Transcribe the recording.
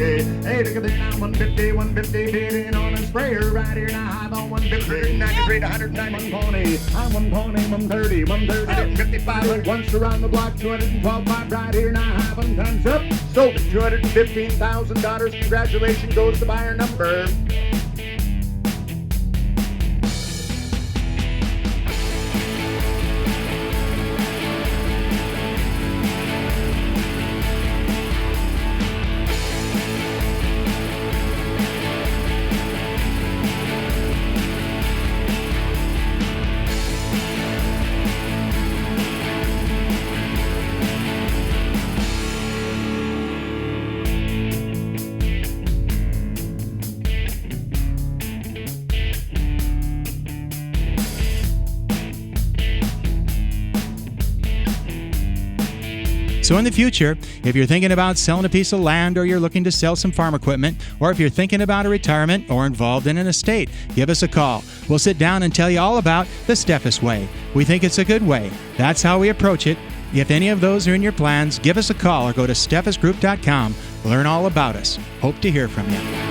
monkey. Hey, look at this now, 150, bidding on a sprayer right here now. I'm on 150, 93, 109, 120. I'm 120, 130, 155. Went once around the block, 212, 5 right here now. Having times up. Sold at $215,000. Congratulations goes to buyer number. So in the future, if you're thinking about selling a piece of land, or you're looking to sell some farm equipment, or if you're thinking about a retirement or involved in an estate, give us a call. We'll sit down and tell you all about the Steffes way. We think it's a good way. That's how we approach it. If any of those are in your plans, give us a call or go to steffesgroup.com. Learn all about us. Hope to hear from you.